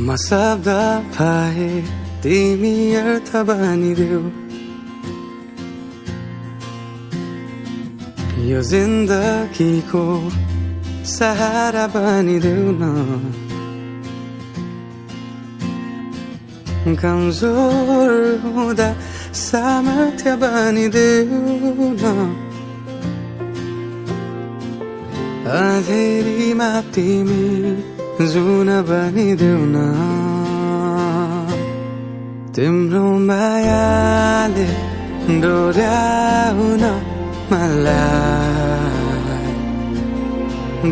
म शब्द पाए तिमी अर्थ बनिदेऊ यो जिन्दगीको सहारा बनिदेऊ न कमजोर हुँदा सामर्थ्य बनिदेऊ न अँधेरीमा तिमी जुन बनिदेऊ न तिम्रो मायाले डोर्याउन मलाई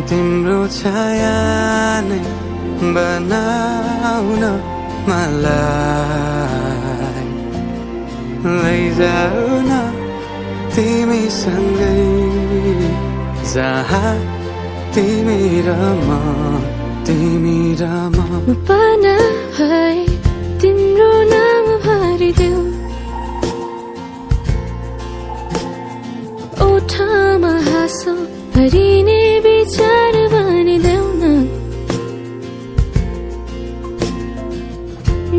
तिम्रो छाया नै बनाउन मलाई लैजाऊ न तिमी सँगै जहाँ तिमी र म पाना भए तिम्रो नाम भरिदेऊ ओठमा हाँसो भरिने विचार बनिदेऊ न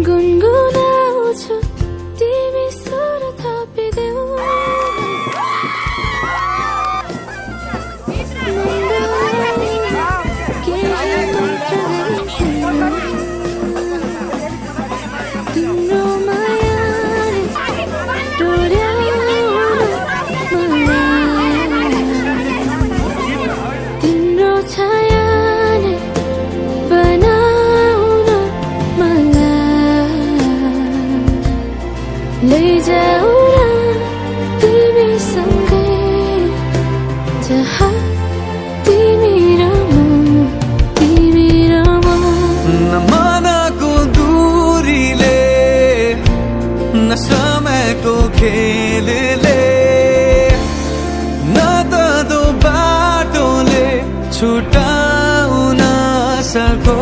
गुनगुनाउँछु तिमी स्वर थपिदेऊ तिम्रो मायाले डोर्याउन मलाई तिम्रो छाया नै बनाउन मलाई लैजाऊ न तिमी सँगै जहाँ तिमी र म न मनको दूरीले न समयको खेलले न त दो बाटोले छुटाउन सकोस्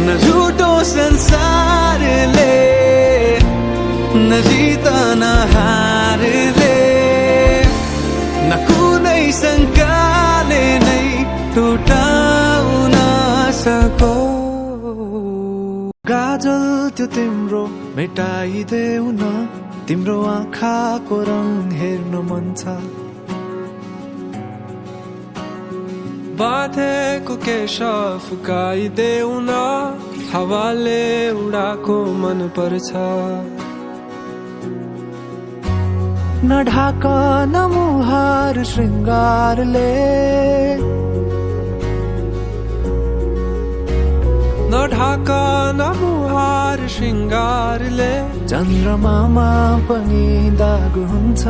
न झुटो संसारले न जितन हारले न कुनै शङ्काले नै टुटाउन सको गाजल त्यो तिम्रो मेटाइदेऊ न तिम्रो आँखाको रङ हेर्न मन छ बाँधेको केश फुकाइदेऊ न हावाले उडाको मन पर्छ न ढाक न मुहार श्रृङ्गारले न ढाक न मुहार श्रृङ्गारले चन्द्रमामा पनि दाग हुन्छ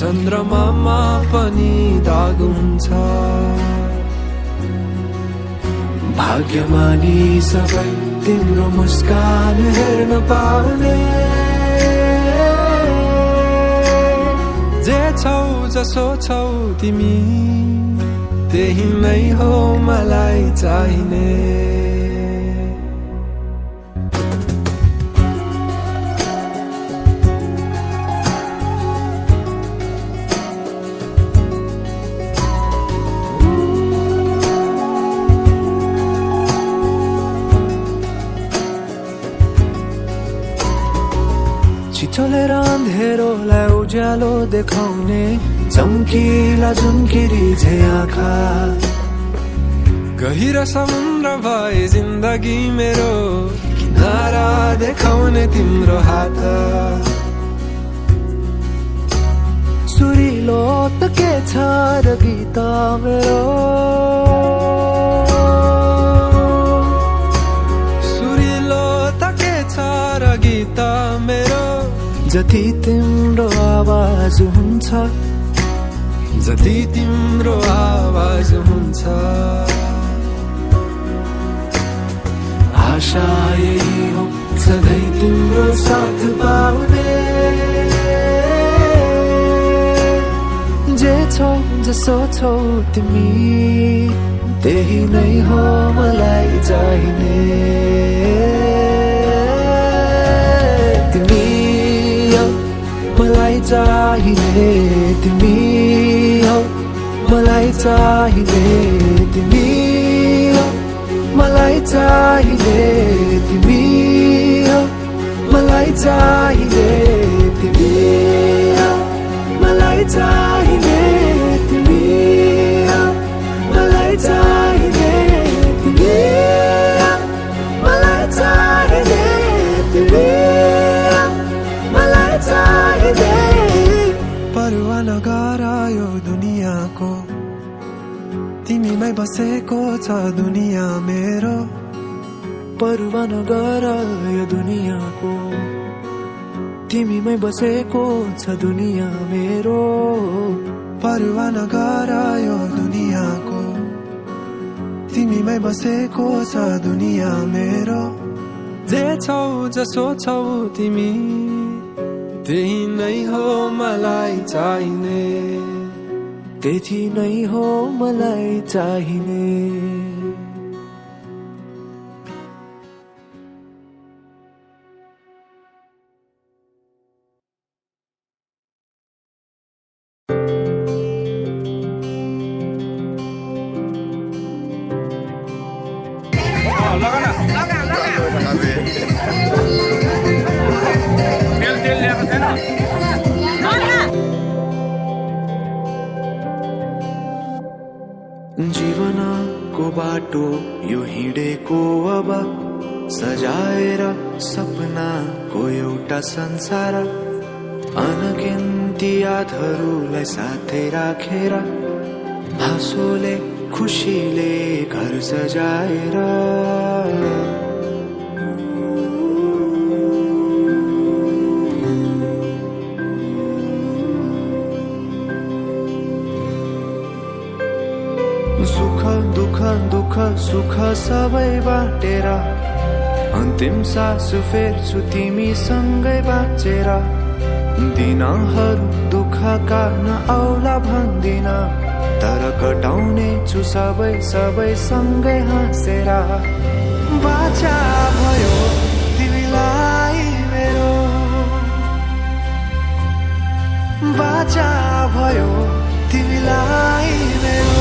चन्द्रमामा पनि दाग हुन्छ भाग्यमानी सबै तिम्रो मुस्कान हेर्न पाउने जे छौ जसो छौ तिमी त्यही नै हो मलाई चाहिने छिचोलेर अँधेरोलाई उज्यालो देखाउने चम्किला झुम्किरी झै आँखा गहिरो समुद्र भए जिन्दगी मेरो किनारा देखाउने तिम्रो हात सुरिलो त के छ र गीत मेरो सुरिलो त के छ र गीत मेरो जति तिम्रो आवाज हुन्छ जति तिम्रो आवाज हुन्छ आशा यही हो सधैँ तिम्रो साथ पाउने जे छौ जसो छौ तिमी त्यही नै हो मलाई चाहिने तिमी मलाई चाहिने तिमी मलाई चाहिने तिमी मलाई चाहिए तिमी हो, मलाई चाहिए तिमी हो, मलाई चाहिए तिमी हो, मलाई चाहिए तिमी हो, मलाई चाहिए तिमी हो, मलाई चाहिए। परवाह नगर यो दुनियाँको, तिमीमै बसेको छ दुनिया मेरो। परवाह नगर यो दुनियाँको, तिमीमै बसेको छ दुनिया मेरो। परवाह नगर यो दुनियाँको, तिमीमै बसेको छ दुनिया मेरो। जे छौ जसो छौ तिमी, त्यही नै हो मलाई चाहिने, त्यही नै हो मलाई चाहिने। जीवनको बाटो यो हिँडेको अब, सजाएर सपनाको एउटा संसार। अनगिन्ती यादहरूलाई साथै राखेर, हाँसोले खुसीले घर सजाएर। सुख दुःख दुःख सुख सबै बाटेर, अन्तिम सास फेर्छु तिमीसँगै बाँचेर। दिनहरू दुःखका नआउला भन्दिन, तर कटाउने छु सबै सबै सँगै हाँसेर। बाचा भयो तिमीलाई मेरो, बाचा भयो तिमीलाई मेरो।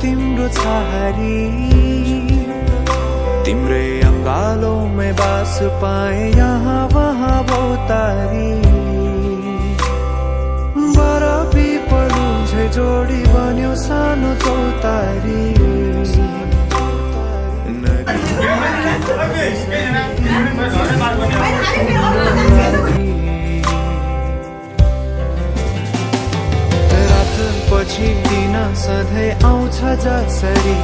तिम्रो छहारी, तिम्रै अङ्गालोमै बास पाए यहाँ वहाँ बहुतारी। बरफी पलु झै जोडी बन्यो सानो चौतारी। पछि दिन सधैँ आउँछ जसरी,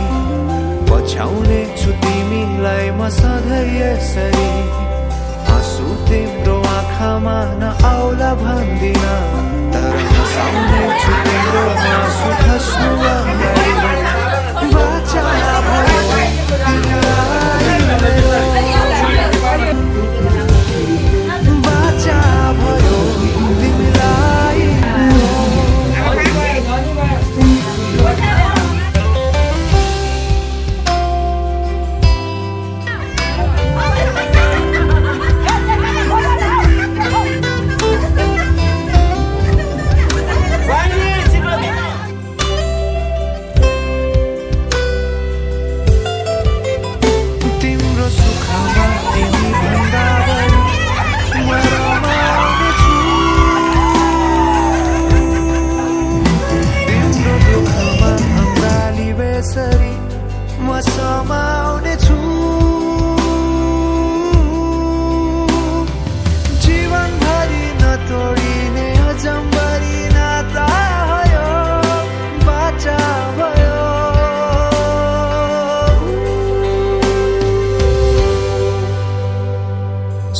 पछ्याउने छु तिमीलाई म सधैँ यसरी। आँसु तिम्रो आँखामा नआउला भन्दिन, तर हँसाउने छु तिम्रो आँसु खस्नु अगाडि। बाचा भयो तिमीलाई मेरो, बाचा भयो तिमीलाई मेरो। म समाउने छु जीवनभरि नतोडिने अजम्बरी नाता भयो, बाचा भयो।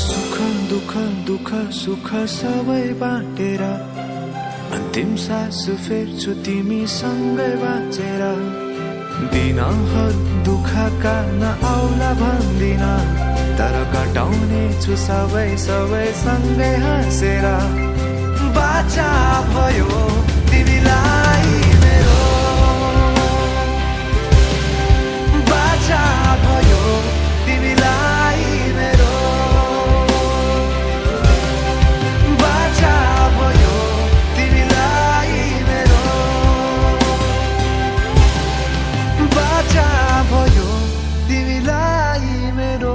सुख दुःख दुःख सुख सबै बाँटेर, अन्तिम सास फेर्छु तिमीसँगै बाँचेर। दिनहरू दुःखका नआउला भन्दिन, तर कटाउने छु सबै सँगै हाँसेर बाचा भयो तिमीलाई मेरो बाचा भयो तिमीलाई मेरो बाचा भयो तिमीलाई मेरो बाचा भयो तिमीलाई मेरो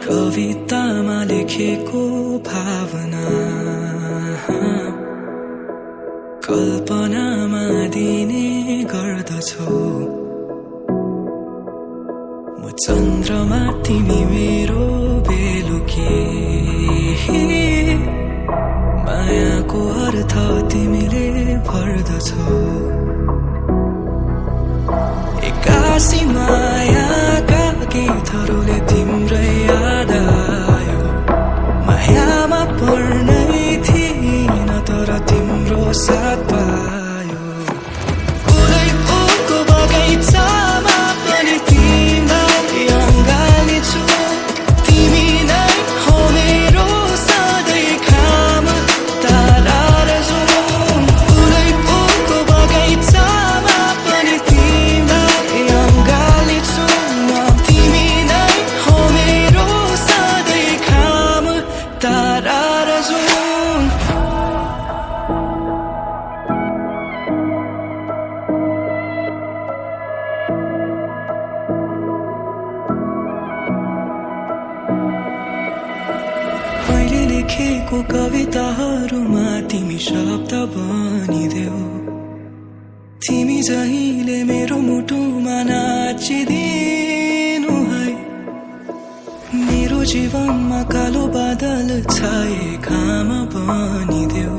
कवितामा लेखेको भावना कल्पनामा दिने गर्दछौ म चन्द्रमा तिमी मेरो बेलुकी मायाको अर्थ तिमीले भर्दछौ एक्कासी मायाका गीतहरूले तिम्रै याद आयो मायामा पर्नै थिइन तर तिम्रो साथ पायो फुलै फुलको बगैँचामा पनि तिमीलाई अँगाल्नेछु तिमी नै हो मेरो सधैँ खाम तारा र जुन फुलै फुलको बगैँचामा पनि तिमीलाई अँगाल्नेछु म तिमी नै हो मेरो सधैँ खाम तारा र जुन मैले लेखेको कविताहरूमा तिमी शब्द बनिदेऊ तिमी जहिले मेरो मुटुमा नाचिदिनु है मेरो जीवनमा कालो बादल छाए घाम बनिदेऊ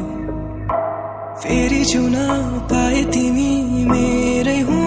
फेरि जिउन पाए तिमी मेरै हुँ